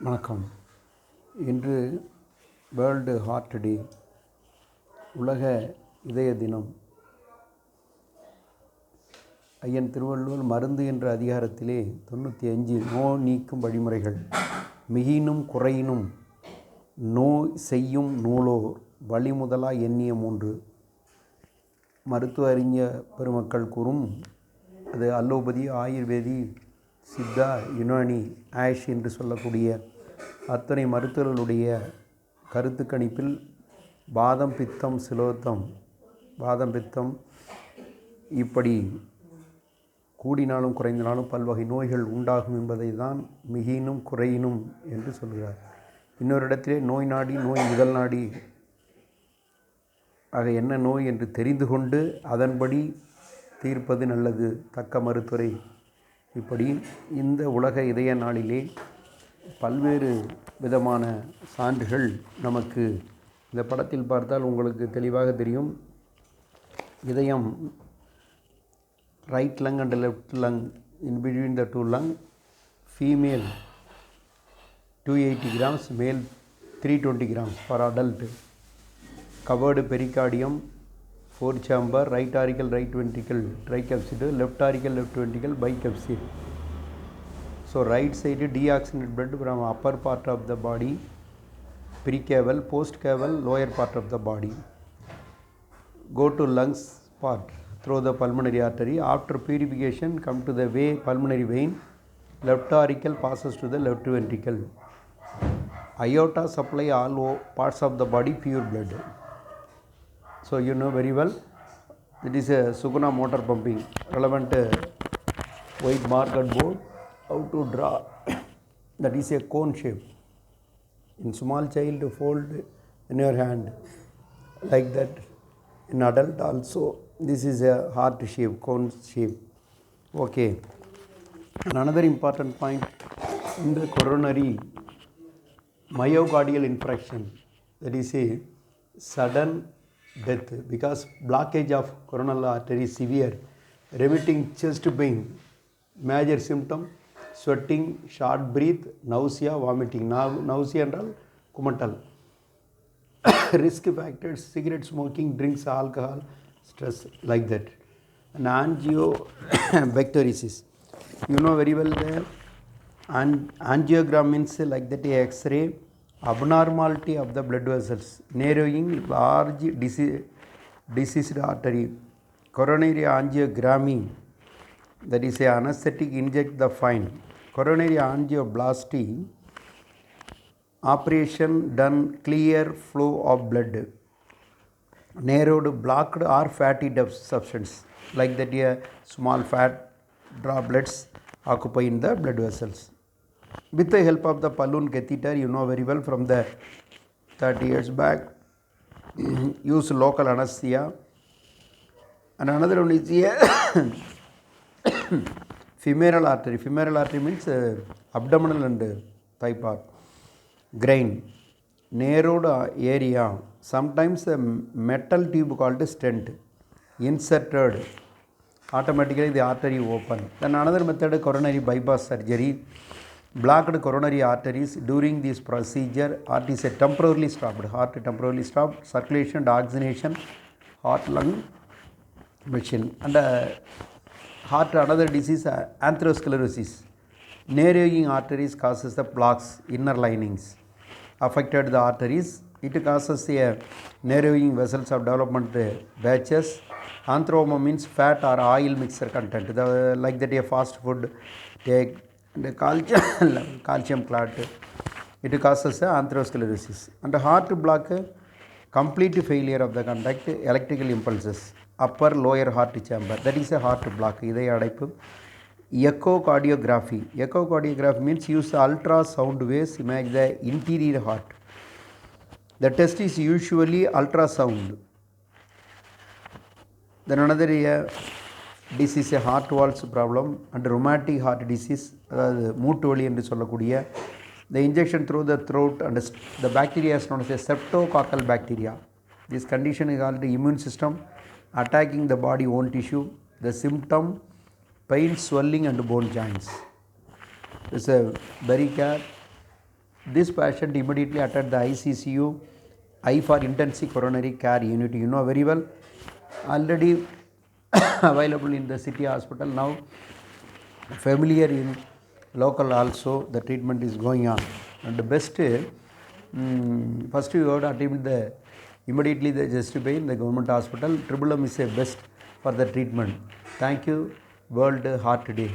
வணக்கம். இன்று world heart டே, உலக இதய தினம். ஐயன் திருவள்ளுவர் மருந்து என்ற அதிகாரத்திலே 95 நோய் நீக்கும் வழிமுறைகள், மிகினும் குறையினும் நோய் செய்யும் நூலோர் வழிமுதலா எண்ணிய 3 மருத்துவ அறிஞர் பெருமக்கள் கூறும். அது அலோபதி, ஆயுர்வேதி, சித்தா, யுனானி, ஆஷ் என்று சொல்லக்கூடிய அத்தனை மருத்துவர்களுடைய கருத்து கணிப்பில் வாதம், பித்தம், சிலோத்தம், வாதம், பித்தம் இப்படி கூடினாலும் குறைந்தினாலும் பல்வகை நோய்கள் உண்டாகும் என்பதை தான் மிகினும் குறையினும் என்று சொல்கிறார். இன்னொரு இடத்திலே நோய் நாடி, நோய் முதல் நாடி, ஆக என்ன நோய் என்று தெரிந்து கொண்டு அதன்படி தீர்ப்பது நல்லது, தக்க மருத்துவரை. இப்படி இந்த உலக இதய நாளிலே பல்வேறு விதமான சான்றுகள் நமக்கு இந்த படத்தில் பார்த்தால் உங்களுக்கு தெளிவாக தெரியும். இதயம், right lung and left lung, in between the 2 lung, female 280 grams, மேல் 320 grams for adult. Covered pericardium, 4 chamber, right auricle, right ventricle tricapsid, left auricle, left ventricle bicapsid. So right side deoxygenated blood from upper part of the body, precaval, postcaval, lower part of the body, go to lungs part through the pulmonary artery. After purification come to the pulmonary vein, left auricle passes to the left ventricle. Aorta supply all parts of the body pure blood. So you know very well, it is a Suguna motor pumping, relevant white marker board, how to draw. That is a cone shape. In small child, fold in your hand like that. In adult also, this is a heart shape, cone shape. Okay. And another important point in the coronary myocardial infarction, that is a sudden death because blockage of coronal artery is severe, remitting chest pain, major symptom sweating, short breath, nausea, vomiting. Nausea என்றால் குமட்டல். Risk factors: cigarette smoking, drinks, alcohol, stress, like that. And angiobacteresis, you know very well there. And angiogram means like that X-ray, abnormality of the blood vessels, narrowing large diseased artery. Coronary angiography, that is a anesthetic, inject the fine. Coronary angioplasty, operation done, clear flow of blood, narrowed, blocked or fatty substance, like that a small fat droplets occupy in the blood vessels. With the help of the balloon catheter, you know very well from the 30 years back, use local anesthesia. And another one is here. Femoral artery. Femoral artery means abdominal and thigh part. Grain, narrowed area. Sometimes a metal tube called stent inserted. Automatically the artery open. Then another method, coronary bypass surgery. Blocked coronary arteries. During this procedure, heart is temporarily stopped. Heart temporarily stopped. Circulation and oxygenation, heart lung machine. And heart, another disease, atherosclerosis. Narrowing arteries causes the plaques, inner linings affected the arteries. It causes a narrowing vessels of development batches. Anthroma means fat or oil mixture content, like that a fast food take, and calcium clot. It causes atherosclerosis. And heart block, complete failure of the conduct electrical impulses, upper lower heart chamber, that is a heart block. இதய அடைப்பு. Echocardiography. Echocardiography means use ultrasound waves image the interior heart. The test is usually ultrasound. Then another disease, a heart valves problem and rheumatic heart disease, மூட்டு வலி என்று சொல்லக்கூடிய. The injection through the throat and the bacteria is known as a streptococcal bacteria. This condition is called the immune system attacking the body own tissue. The symptom: pain, swelling and bone joints. It's a very care This patient immediately attended the ICCU, I for intensive coronary care unit. You know very well, already available in the city hospital now, familiar in local also. The treatment is going on, and the best. First you have to attempt the immediately the justify in the government hospital. Triple M is a best for the treatment. Thank you. World Heart Day.